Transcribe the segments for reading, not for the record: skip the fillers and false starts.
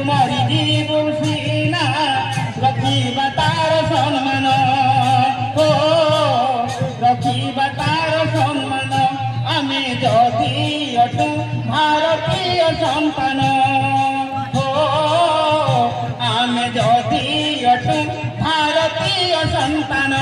मरिजीबु सीना रखिबा तार सम्मान हो रखिबा तार सम्मान आमे जदि अटु भारतीय संतान हो आमे जदि अटु भारतीय संतान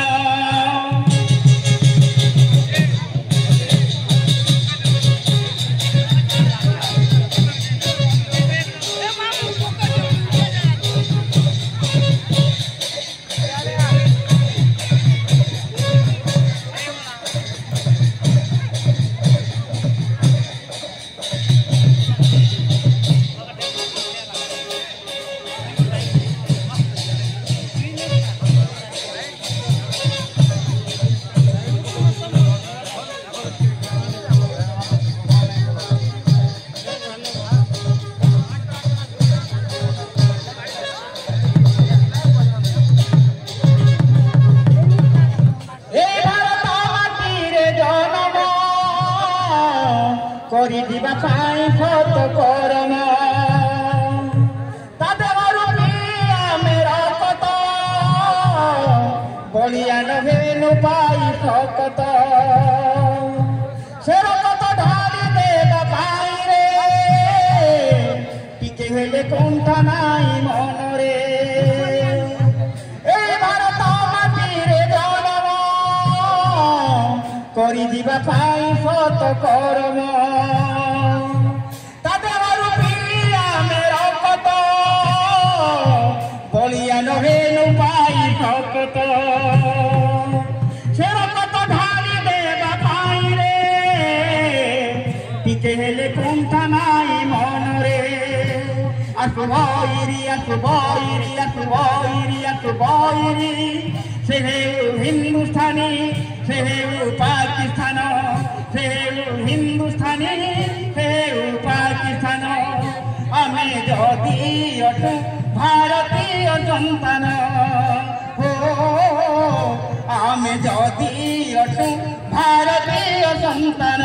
करी दिबा पाई सत करम मेरा कत बलियान हेनु पाई सकत से रकत ढाली देबा पाई रे टिके हेले कोंठा नाई मन रे ए भारत माटी रे जनम करी दिबा पाई सत करम बलियान हेनु पाई सकत से रकत ढाली देबा पाई रे टिके हेले कोंठा नाई मन रे असुबईरी असुबईरी असुबईरी असुबईरी से हिंदुस्तानी से पाकिस्तान से हिंदुस्तानी से पाकिस्तान आमे जदि अटु भारतीय संतान हो आमे जदि अटु भारतीय संतान।